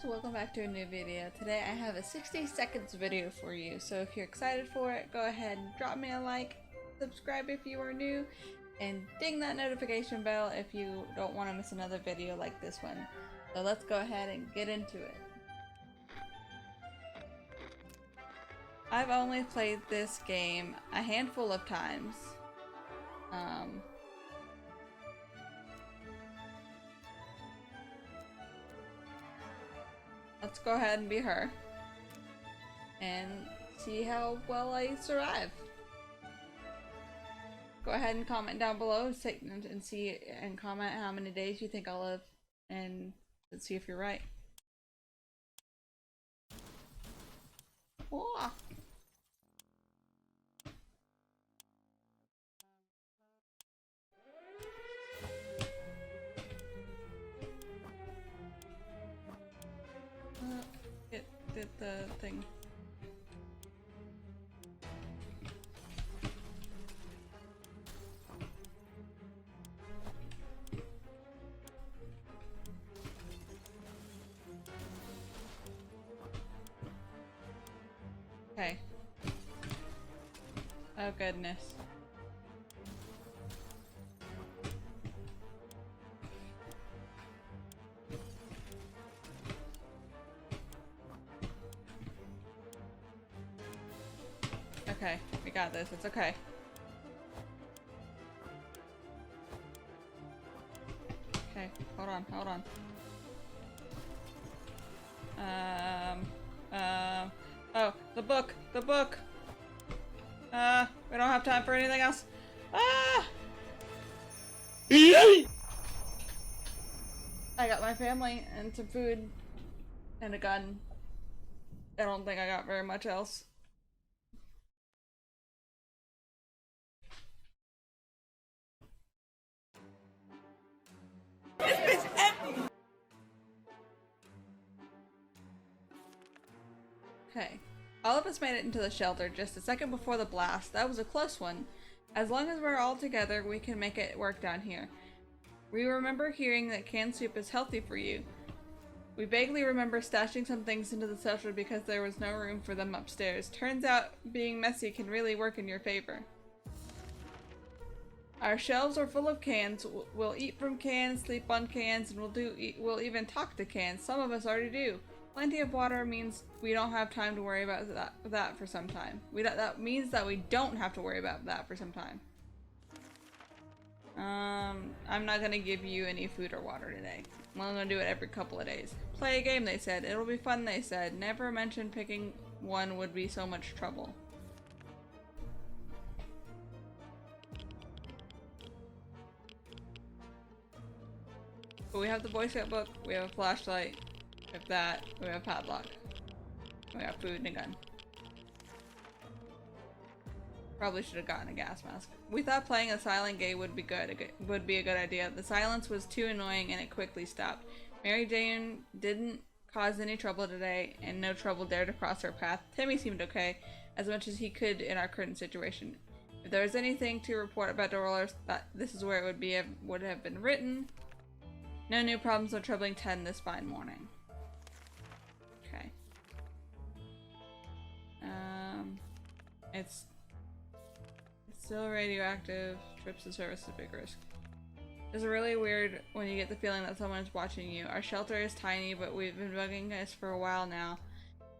guys, welcome back to a new video. Today I have a 60 seconds video for you, so if you're excited for it, go ahead and drop me a like, subscribe if you are new, and ding that notification bell if you don't want to miss another video like this one. So let's go ahead and get into it. I've only played this game a handful of times. Let's go ahead and be her and see how well I survive. Go ahead and comment down below and comment how many days you think I'll live, and let's see if you're right. Oh. Get the thing. Okay. Oh goodness. Okay, we got this. It's okay. Okay, hold on. Oh, the book! We don't have time for anything else. Ah! I got my family and some food and a gun. I don't think I got very much else. Okay. All of us made it into the shelter just a second before the blast. That was a close one. As long as we're all together, we can make it work down here. We remember hearing that canned soup is healthy for you. We vaguely remember stashing some things into the shelter because there was no room for them upstairs. Turns out being messy can really work in your favor. Our shelves are full of cans. We'll eat from cans, sleep on cans, and we'll even talk to cans. Some of us already do. Plenty of water means we don't have time to worry about that for some time. That means that we don't have to worry about that for some time. I'm not gonna give you any food or water today. I'm gonna do it every couple of days. Play a game, they said. It'll be fun, they said. Never mention picking one would be so much trouble. But we have the Boy Scout book, we have a flashlight, we have that, we have a padlock. We have food and a gun. Probably should have gotten a gas mask. We thought playing a silent game would be a good idea. The silence was too annoying and it quickly stopped. Mary Jane didn't cause any trouble today, and no trouble dared to cross her path. Timmy seemed okay, as much as he could in our current situation. If there was anything to report about Dolores, this is where it would have been written. No new problems or troubling 10 this fine morning. Okay. It's still radioactive. Trips to service is a big risk. It's really weird when you get the feeling that someone's watching you. Our shelter is tiny, but we've been bugging us for a while now.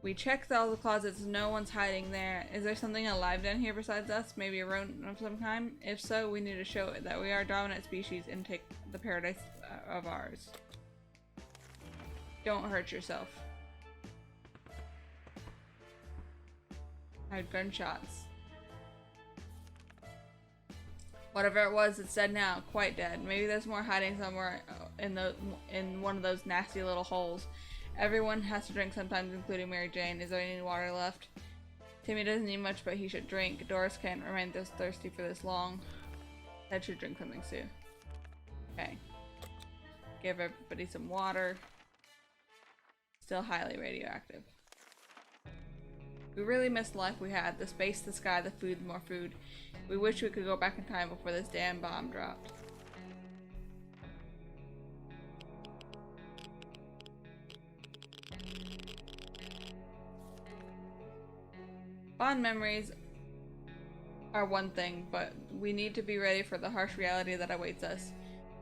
We checked all the closets, no one's hiding there. Is there something alive down here besides us? Maybe a rodent of some kind? If so, we need to show it that we are a dominant species and take the paradise of ours. Don't hurt yourself. I heard gunshots. Whatever it was, it's dead now. Quite dead. Maybe there's more hiding somewhere in one of those nasty little holes. Everyone has to drink sometimes, including Mary Jane. Is there any water left? Timmy doesn't need much, but he should drink. Doris can't remain this thirsty for this long. Ted should drink something soon. Okay. Give everybody some water. Still highly radioactive. We really miss the life we had. The space, the sky, the food, more food. We wish we could go back in time before this damn bomb dropped. Fond memories are one thing, but we need to be ready for the harsh reality that awaits us.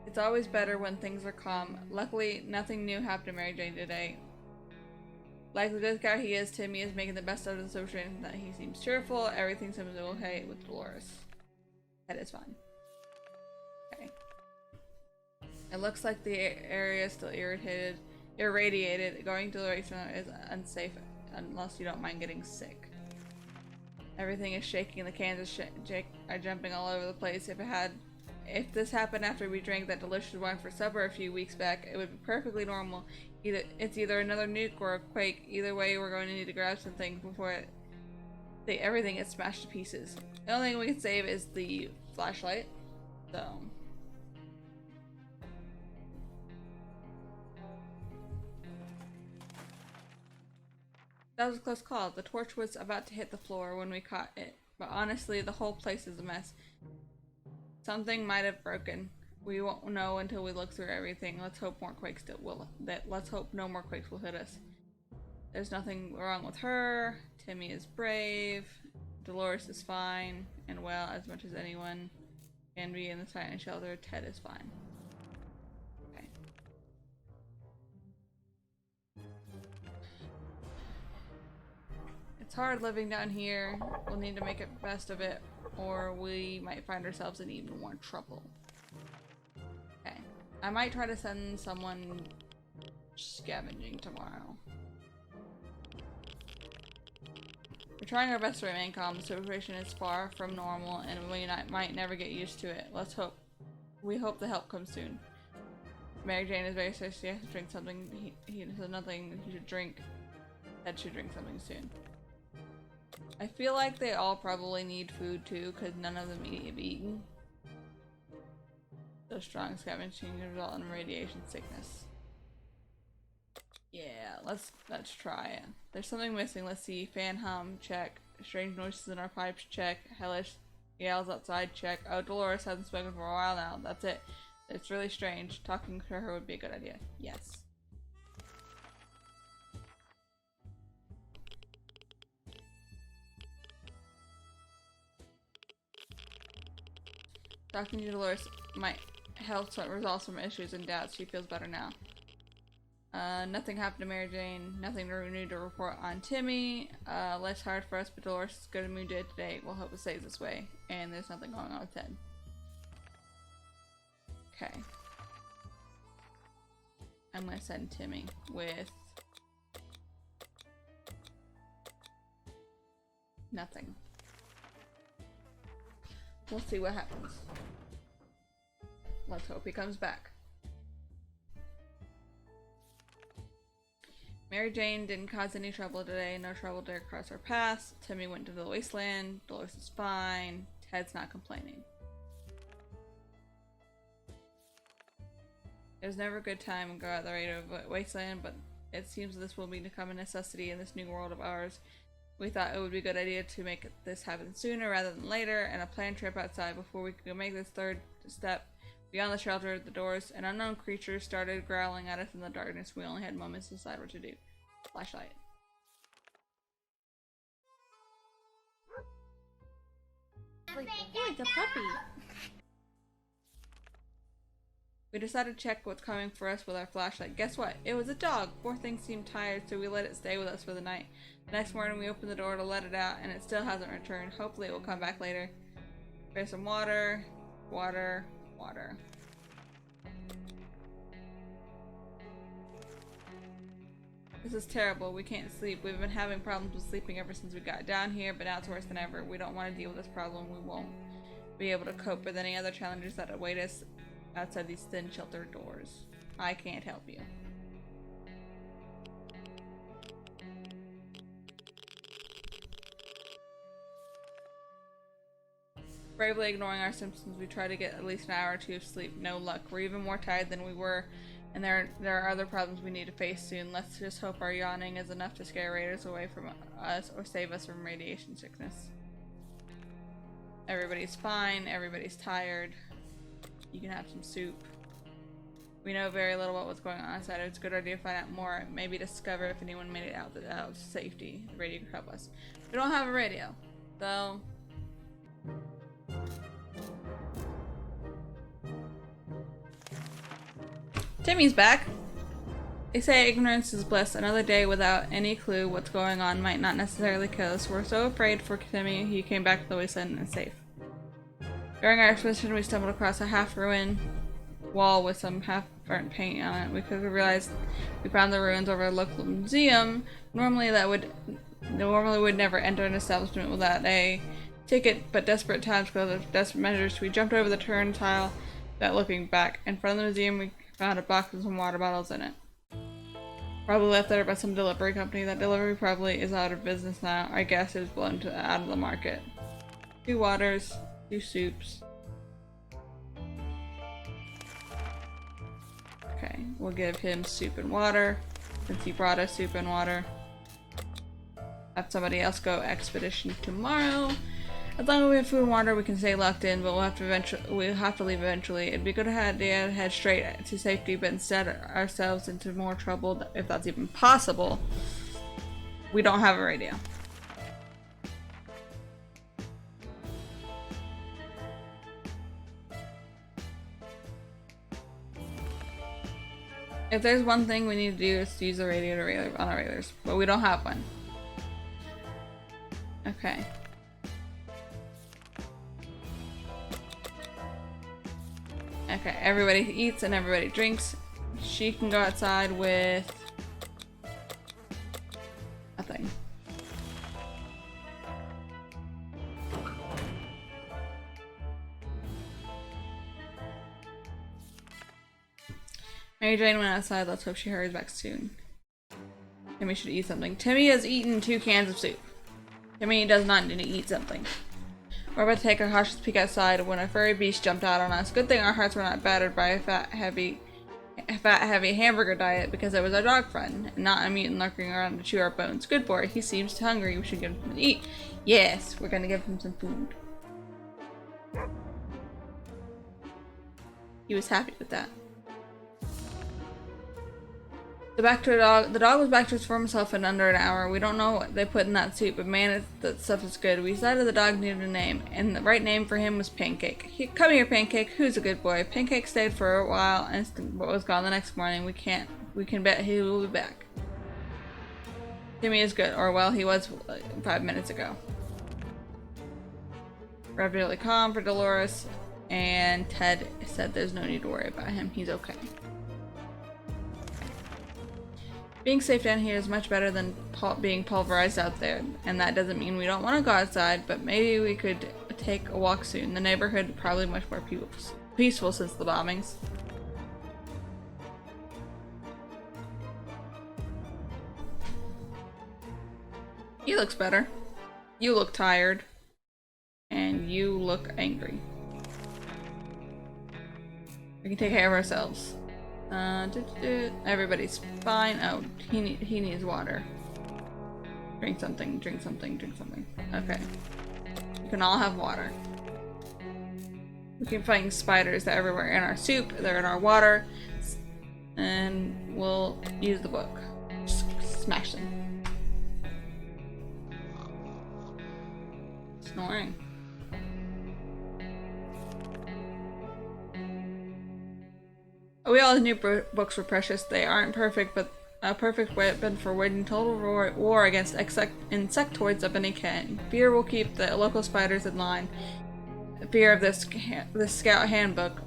It's always better when things are calm. Luckily, nothing new happened to Mary Jane today. Like the good guy he is, Timmy is making the best out of the situation. That he seems cheerful. Everything seems okay with Dolores. That is fine. Okay. It looks like the area is still irradiated. Going to the restaurant is unsafe unless you don't mind getting sick. Everything is shaking. The cans are jumping all over the place. If this happened after we drank that delicious wine for supper a few weeks back, it would be perfectly normal. It's either another nuke or a quake. Either way, we're going to need to grab something before everything gets smashed to pieces. The only thing we can save is the flashlight. So. That was a close call. The torch was about to hit the floor when we caught it. But honestly, the whole place is a mess. Something might have broken. We won't know until we look through everything. Let's hope let's hope no more quakes will hit us. There's nothing wrong with her. Timmy is brave. Dolores is fine and well as much as anyone can be in the tiny shelter. Ted is fine. Okay. It's hard living down here. We'll need to make it best of it, or we might find ourselves in even more trouble. Okay. I might try to send someone scavenging tomorrow. We're trying our best to remain calm. The situation is far from normal, and we might never get used to it. We hope the help comes soon. Mary Jane is very thirsty. She has to drink something. He said nothing he should drink. Ted should drink something soon. I feel like they all probably need food too, because none of them have eaten. So strong scavenging can result in radiation sickness. Yeah, let's try it. There's something missing. Let's see. Fan hum, check. Strange noises in our pipes, check. Hellish yells outside, check. Oh, Dolores hasn't spoken for a while now. That's it. It's really strange. Talking to her would be a good idea. Yes. Talking to Dolores might help resolve some issues and doubts. She feels better now. Nothing happened to Mary Jane. Nothing new to report on Timmy. Life's hard for us, but Dolores is good and mood today. We'll hope it stays this way. And there's nothing going on with Ted. Okay. I'm gonna send Timmy with nothing. We'll see what happens. Let's hope he comes back. Mary Jane didn't cause any trouble today. No trouble to cross our paths. Timmy went to the wasteland. Dolores is fine. Ted's not complaining. It was never a good time to go out the radio wasteland, but it seems this will become a necessity in this new world of ours. We thought it would be a good idea to make this happen sooner rather than later, and a planned trip outside before we could make this third step. Beyond the shelter, the doors, an unknown creature started growling at us in the darkness. We only had moments to decide what to do. Flashlight. Hey, it's a puppy. We decided to check what's coming for us with our flashlight. Guess what? It was a dog. Poor thing seemed tired, so we let it stay with us for the night. The next morning we opened the door to let it out, and it still hasn't returned. Hopefully it will come back later. There's some water. Water. Water. This is terrible. We can't sleep. We've been having problems with sleeping ever since we got down here, but now it's worse than ever. We don't want to deal with this problem. We won't be able to cope with any other challenges that await us outside these thin sheltered doors. I can't help you. Bravely ignoring our symptoms, we try to get at least an hour or two of sleep. No luck. We're even more tired than we were, and there are other problems we need to face soon. Let's just hope our yawning is enough to scare raiders away from us or save us from radiation sickness. Everybody's fine. Everybody's tired. You can have some soup. We know very little about what's going on outside. It's a good idea to find out more. Maybe discover if anyone made it out to safety. The radio could help us. We don't have a radio, so. Timmy's back. They say ignorance is bliss. Another day without any clue what's going on might not necessarily kill us. We're so afraid for Timmy. He came back to the wasteland and safe. During our expedition, we stumbled across a half-ruined wall with some half-burnt paint on it. We quickly realized we found the ruins over a local museum. Normally would never enter an establishment without a ticket, but desperate times called of desperate measures. We jumped over the turnstile without looking back. In front of the museum, we found a box with some water bottles in it. Probably left there by some delivery company. That delivery probably is out of business now. I guess it was blown out of the market. 2 waters, 2 soups. Okay, we'll give him soup and water, since he brought us soup and water. Have somebody else go expedition tomorrow. As long as we have food and water, we can stay locked in, but we'll have to leave eventually. It'd be good to head straight to safety, but instead ourselves into more trouble, if that's even possible. We don't have a radio. If there's one thing we need to do is to use the radio on our radars, but we don't have one. Okay. Okay, everybody eats and everybody drinks. She can go outside with nothing. Mary Jane went outside. Let's hope she hurries back soon. Timmy should eat something. Timmy has eaten 2 cans of soup. Timmy does not need to eat something. We're about to take a cautious peek outside when a furry beast jumped out on us. Good thing our hearts were not battered by a fat, heavy hamburger diet because it was our dog friend, and not a mutant lurking around to chew our bones. Good boy. He seems hungry. We should give him something to eat. Yes, we're gonna give him some food. He was happy with that. The dog was back to his former self in under an hour. We don't know what they put in that soup, but man, that stuff is good. We decided the dog needed a name, and the right name for him was Pancake. Come here, Pancake. Who's a good boy? Pancake stayed for a while and was gone the next morning. We can bet he will be back. Timmy is good, or well, he was 5 minutes ago. Ravioli calm for Dolores, and Ted said there's no need to worry about him. He's okay. Being safe down here is much better than being pulverized out there, and that doesn't mean we don't want to go outside, but maybe we could take a walk soon. The neighborhood probably much more peaceful since the bombings. He looks better. You look tired. And you look angry. We can take care of ourselves. Everybody's fine. Oh, he needs water. Drink something, drink something, drink something. Okay. We can all have water. We can find spiders. They're everywhere in our soup, they're in our water. And we'll use the book. Just smash them. Snoring. We all knew books were precious. They aren't perfect, but a perfect weapon for waging total war against insectoids of any kind. Fear will keep the local spiders in line. Fear of this scout handbook.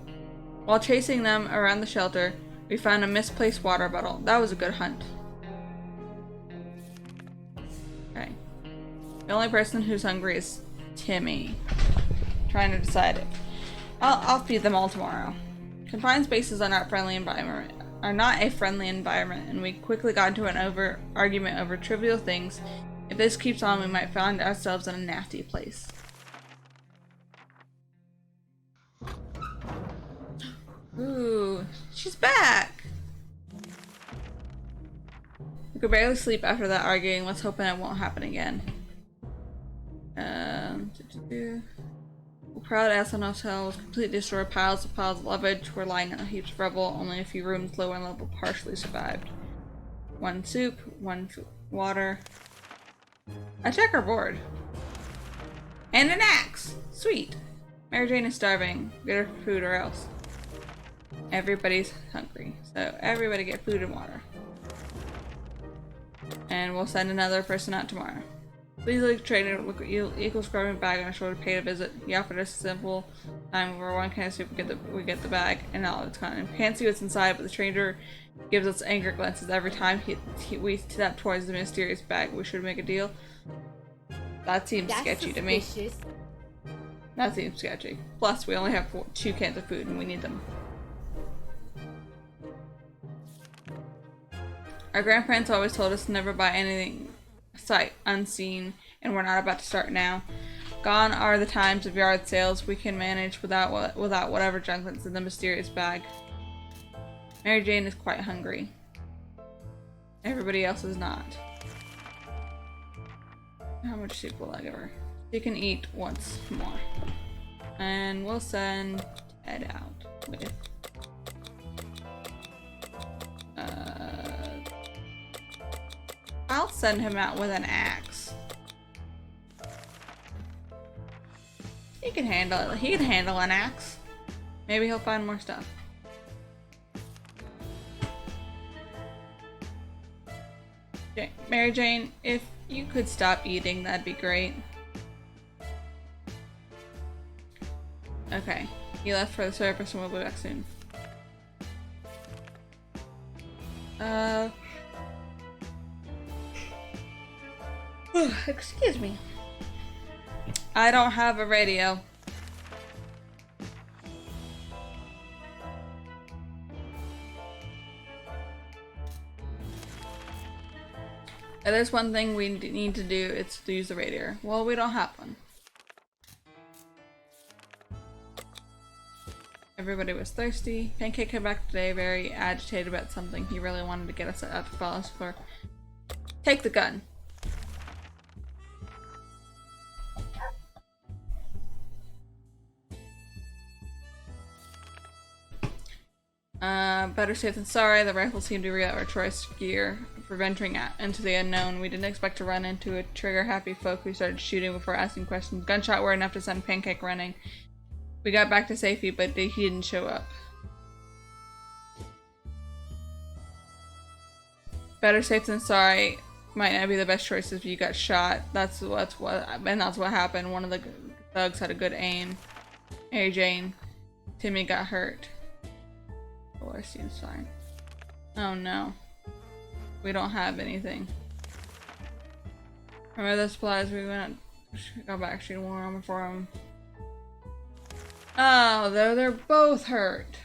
While chasing them around the shelter, we found a misplaced water bottle. That was a good hunt. Okay. The only person who's hungry is Timmy. Trying to decide it. I'll feed them all tomorrow. Confined spaces are not a friendly environment, and we quickly got into an argument over trivial things. If this keeps on, we might find ourselves in a nasty place. Ooh, she's back! We could barely sleep after that arguing. Let's hope that it won't happen again. proud SNL hotel was completely destroyed. Piles of luggage were lying in heaps of rubble. Only a few rooms low and level partially survived. 1 soup, 1 water. A checkerboard. And an axe! Sweet. Mary Jane is starving. Get her food or else. Everybody's hungry. So everybody get food and water. And we'll send another person out tomorrow. Please leave trader equals scrubbing bag on a shoulder to pay a visit. He offered us a simple time where 1 can of soup we get the bag and all of its content. We can't see what's inside, but the stranger gives us angry glances every time we step towards the mysterious bag. We should make a deal. That seems sketchy to me. That seems sketchy. Plus, we only have 2 cans of food and we need them. Our grandparents always told us to never buy anything sight unseen, and we're not about to start now. Gone are the times of yard sales. We can manage without whatever junk that's in the mysterious bag. Mary Jane is quite hungry. Everybody else is not. How much soup will I give her? She can eat once more. And we'll send Ted out with I'll send him out with an axe. He can handle it. He can handle an axe. Maybe he'll find more stuff. Mary Jane, if you could stop eating, that'd be great. Okay. He left for the surface and we'll be back soon. Excuse me. I don't have a radio. If there's one thing we need to do, it's to use the radio. Well, we don't have one. Everybody was thirsty. Pancake came back today very agitated about something. He really wanted to get us out the balance for. Take the gun. Better safe than sorry. The rifle seemed to be our choice gear for venturing out into the unknown. We didn't expect to run into a trigger-happy folk who started shooting before asking questions. Gunshot were enough to send Pancake running. We got back to safety, but he didn't show up. Better safe than sorry might not be the best choice if you got shot. That's what happened. One of the thugs had a good aim. Mary Jane. Timmy got hurt. Or seems fine. Oh no. We don't have anything. Remember the supplies we got back shooting more armor for him. Oh, they're both hurt.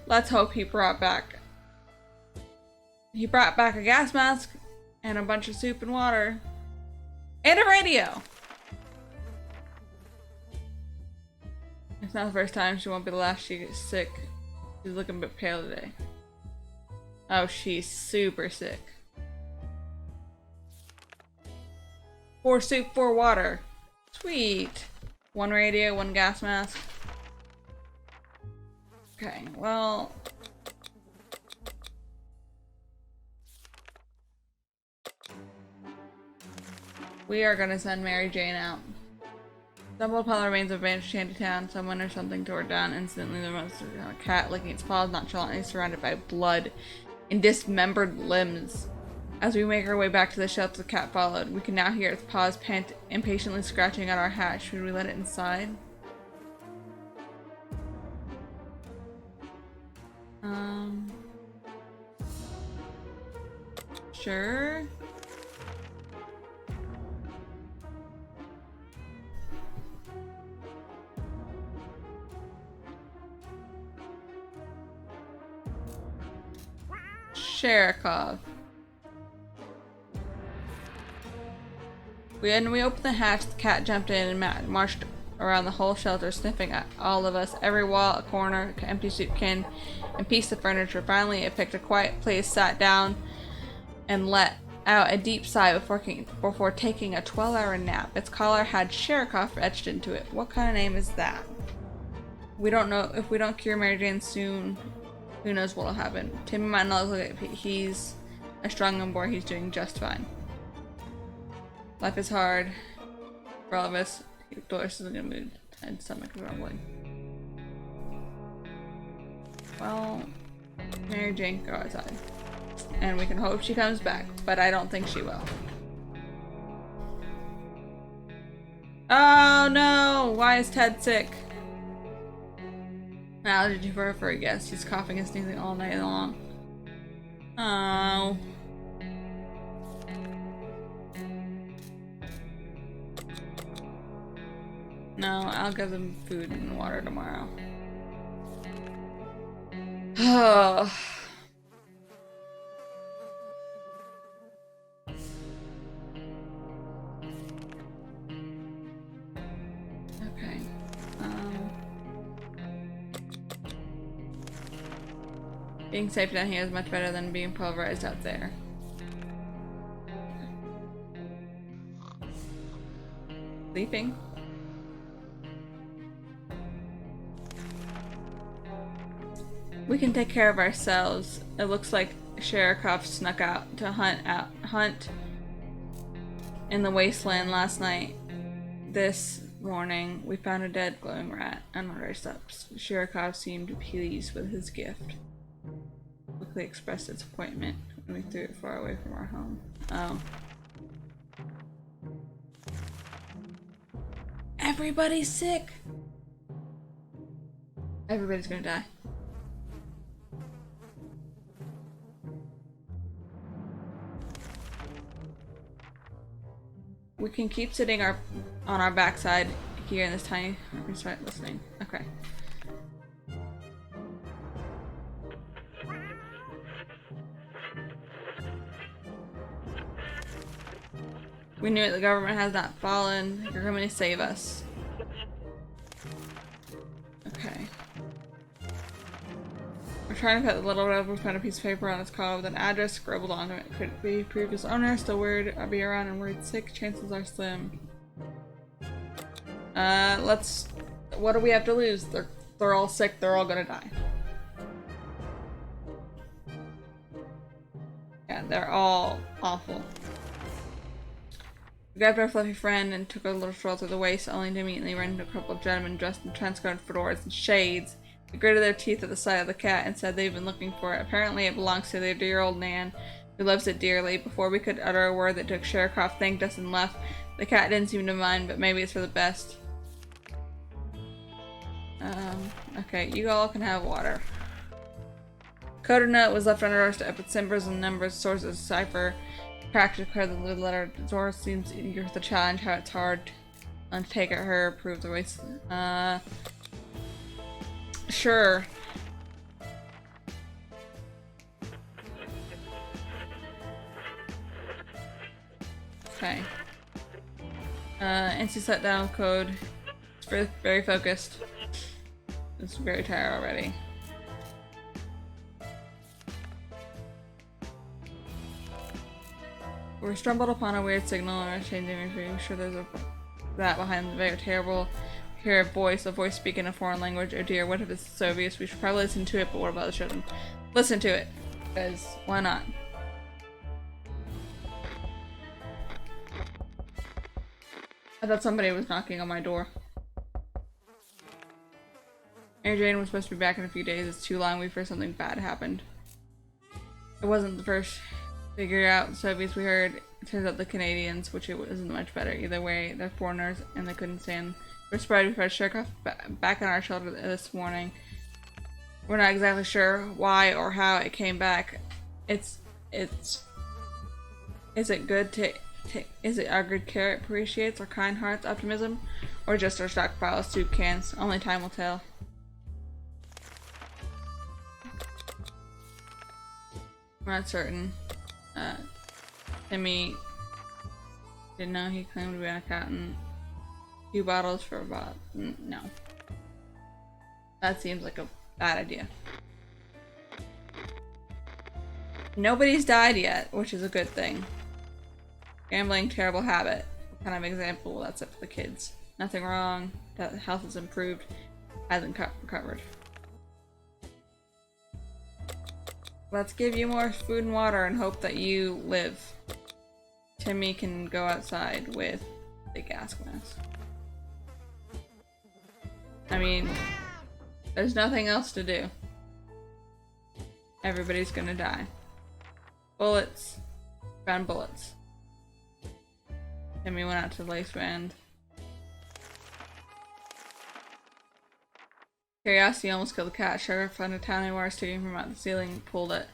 Let's hope he brought back a gas mask and a bunch of soup and water. And a radio! It's not the first time, she won't be the last. She gets sick. She's looking a bit pale today. Oh, she's super sick. 4 soup, 4 water. Sweet. 1 radio, 1 gas mask. Okay, well. We are gonna send Mary Jane out. Stumbled upon the remains of a vanished shantytown. Someone or something tore it down. Instantly, the monster found a cat licking its paws, nonchalantly surrounded by blood and dismembered limbs. As we make our way back to the shelter, the cat followed. We can now hear its paws pant, impatiently scratching at our hatch. Should we let it inside? Sure. Sherikov. When we opened the hatch, the cat jumped in and marched around the whole shelter, sniffing at all of us. Every wall, a corner, empty soup can, and piece of furniture. Finally, it picked a quiet place, sat down, and let out a deep sigh before taking a 12-hour nap. Its collar had Sherikov etched into it. What kind of name is that? We don't know. If we don't cure Mary Jane soon, who knows what'll happen. Timmy might not look like he's a strong young boy. He's doing just fine. Life is hard for all of us. Doris is in a mood and stomach rumbling. Well, Mary Jane can go outside. And we can hope she comes back, but I don't think she will. Oh no! Why is Ted sick? An allergy for her furry guest. He's coughing and sneezing all night long. Oh. No, I'll give them food and water tomorrow. Oh. Okay. Being safe down here is much better than being pulverized out there. Sleeping? We can take care of ourselves. It looks like Sherikov snuck out to hunt in the wasteland last night. This morning, we found a dead glowing rat on our steps. Sherikov seemed pleased with his gift. Quickly expressed its disappointment when we threw it far away from our home. Oh. Everybody's sick! Everybody's gonna die. We can keep sitting on our backside here in this tiny. Let me start listening. Okay. We knew it. The government has not fallen. You're coming to save us. Okay. We're trying to put the little rebel. We found a piece of paper on its collar with an address scribbled onto it. Could it be previous owner? Still worried I'll be around and worried sick? Chances are slim. Let's... What do we have to lose? They're all sick. They're all gonna die. Yeah, they're all awful. We grabbed our fluffy friend and took a little stroll through the waste, only to immediately run into a couple of gentlemen dressed in trench-coat fedoras and shades. They gritted their teeth at the sight of the cat and said they've been looking for it. Apparently it belongs to their dear old Nan, who loves it dearly. Before we could utter a word that took, Sherikov thanked us and left. The cat didn't seem to mind, but maybe it's for the best. Okay, you all can have water. Coded note was left under our step with symbols and numbers, sources, cipher. Practice clear the letter. Zora seems eager for the challenge. How it's hard to take at her. Approve the waste. Sure. Okay. NC set down code. It's very focused. It's very tired already. We stumbled upon a weird signal and are changing. I'm sure there's that behind the very terrible. Hear a voice speaking a foreign language. Oh dear, what if it's so obvious? We should probably listen to it, but what about the children? Listen to it, because why not? I thought somebody was knocking on my door. Mary Jane was supposed to be back in a few days. It's too long. We fear something bad happened. It wasn't the first figure out the Soviets we heard. It turns out the Canadians, which it isn't much better. Either way, they're foreigners and they couldn't stand. We're surprised we found Sherikov back on our shelter this morning. We're not exactly sure why or how it came back. Is it good to is it our good care it appreciates, our kind heart's optimism, or just our stockpile of soup cans? Only time will tell. We're not certain. Timmy didn't know he claimed to be an accountant. 2 bottles for about no. That seems like a bad idea. Nobody's died yet, which is a good thing. Gambling, terrible habit. What kind of example? That's it for the kids. Nothing wrong. The health has improved. Hasn't recovered. Let's give you more food and water and hope that you live. Timmy can go outside with the gas mask. I mean, there's nothing else to do. Everybody's gonna die. Bullets. Found bullets. Timmy went out to the lace band. Curiosity almost killed the cat. Sugar found a tiny wire sticking from out the ceiling, pulled it.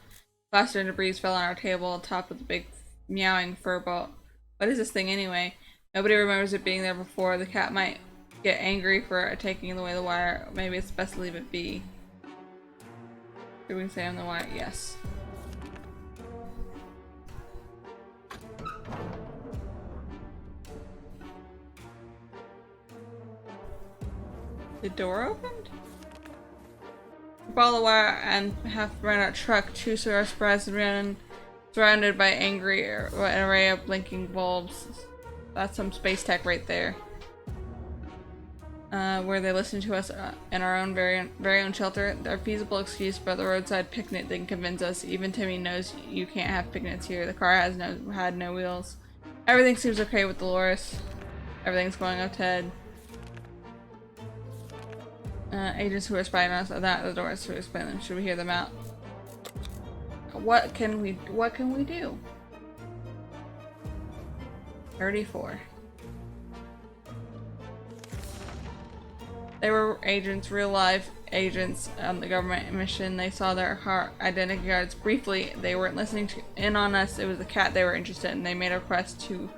Plaster and debris fell on our table on top of the big meowing fur ball. What is this thing anyway? Nobody remembers it being there before. The cat might get angry for taking away the wire. Maybe it's best to leave it be. Did we say on the wire? Yes. The door opened? Follow the wire and half ran out truck. Two are surprised and ran surrounded by an array of blinking bulbs. That's some space tech right there. Where they listened to us in our own very own shelter. Their feasible excuse about the roadside picnic didn't convince us. Even Timmy knows you can't have picnics here. The car had no wheels. Everything seems okay with Dolores. Everything's going up, Ted. Agents who are spying on us are not the doors to explain them. Should we hear them out? What can we do? 34. They were agents, real life agents on the government mission. They saw their identity cards briefly. They weren't listening in on us. It was the cat they were interested in. They made a request to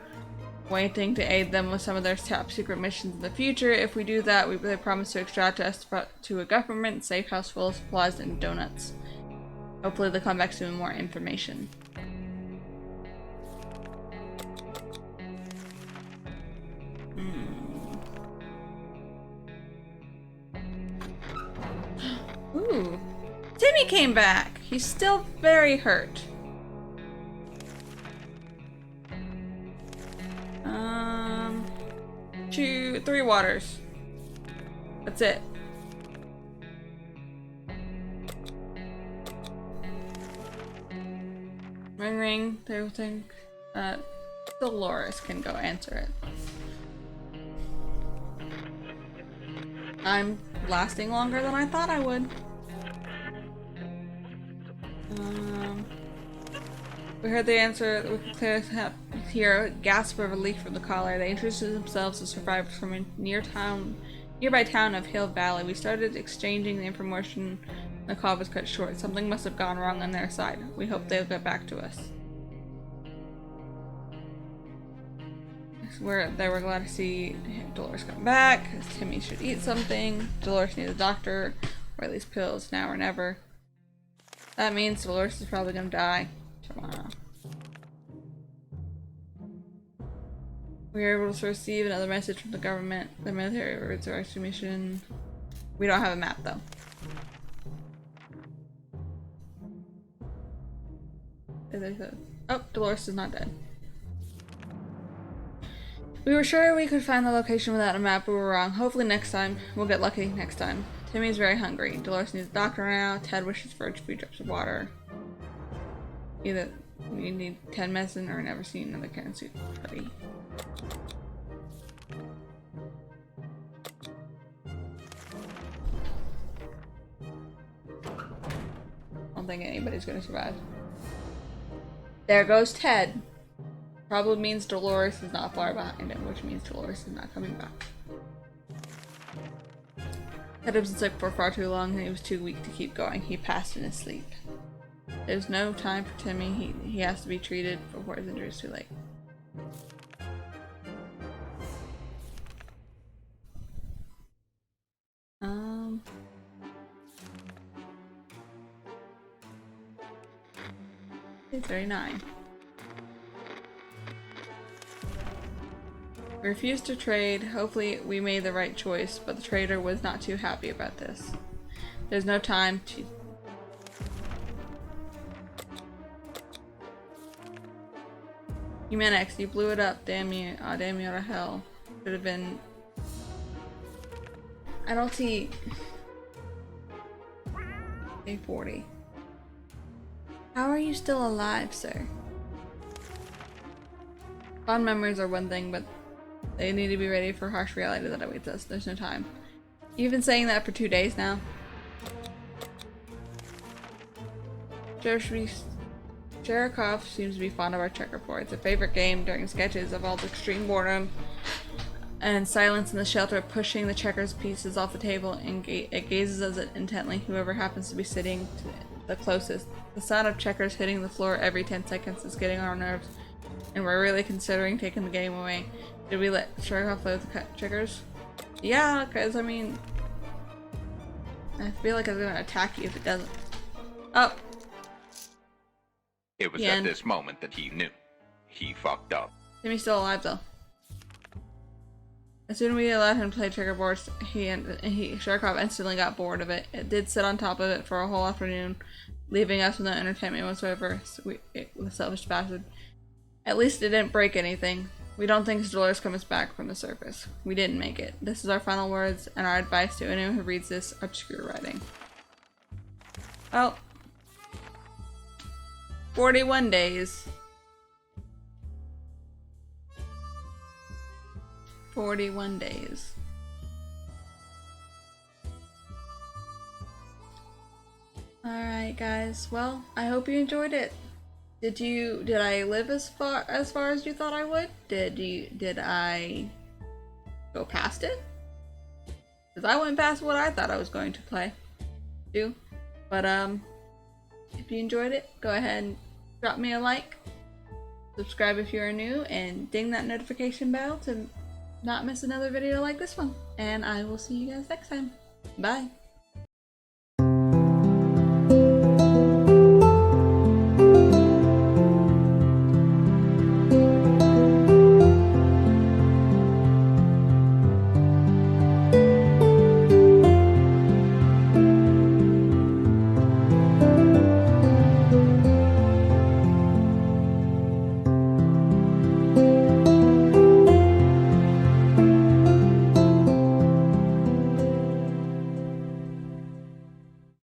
waiting to aid them with some of their top secret missions in the future. If we do that, they promise to extract us to a government safe house full of supplies and donuts. Hopefully they'll come back soon with more information. Ooh. Timmy came back! He's still very hurt. 3 waters. That's it. Ring ring. They think Dolores can go answer it. I'm lasting longer than I thought I would. We heard the answer. We could clearly hear a gasp of relief from the caller. They introduced themselves as survivors from a nearby town of Hill Valley. We started exchanging the information. The call was cut short. Something must have gone wrong on their side. We hope they'll get back to us. They were glad to see Dolores come back. Timmy should eat something. Dolores needs a doctor, or at least pills, now or never. That means Dolores is probably gonna die tomorrow. We were able to receive another message from the government. The military resurrection mission. We don't have a map though. Oh, Dolores is not dead. We were sure we could find the location without a map, but we were wrong. Hopefully next time. We'll get lucky next time. Timmy's very hungry. Dolores needs a doctor now. Ted wishes for a few drops of water. Either we need 10 medicine or never seen another Karen suit party. I don't think anybody's gonna survive. There goes Ted. Probably means Dolores is not far behind him, which means Dolores is not coming back. Ted had been sick for far too long and he was too weak to keep going. He passed in his sleep. There's no time for Timmy. He has to be treated before his injury is too late. It's 39. We refused to trade. Hopefully we made the right choice, but the trader was not too happy about this. There's no time to... Human X, you blew it up. Damn you. Aw, damn you out of hell. Should have been... I don't see... A40. How are you still alive, sir? Fond memories are one thing, but they need to be ready for harsh reality that awaits us. There's no time. You've been saying that for 2 days now. Cherekov seems to be fond of our checkerboard. It's a favorite game during sketches of all the extreme boredom and silence in the shelter, pushing the checkers pieces off the table, and it gazes at it intently, whoever happens to be sitting to the closest. The sound of checkers hitting the floor every 10 seconds is getting on our nerves, and we're really considering taking the game away. Did we let Cherekov play with the checkers? Yeah, because, I mean... I feel like it's gonna attack you if it doesn't. Oh! It was at this moment that he knew. He fucked up. Timmy's still alive, though. As soon as we allowed him to play checkerboards, Cherekov instantly got bored of it. It did sit on top of it for a whole afternoon, leaving us with no entertainment whatsoever. The selfish bastard. At least it didn't break anything. We don't think Dolores comes back from the surface. We didn't make it. This is our final words and our advice to anyone who reads this obscure writing. Well, 41 days. 41 days. Alright guys, well, I hope you enjoyed it. Did I live as far as you thought I would? Did I go past it? Because I went past what I thought I was going to do. But if you enjoyed it, go ahead and drop me a like, subscribe if you are new, and ding that notification bell to not miss another video like this one. And I will see you guys next time. Bye.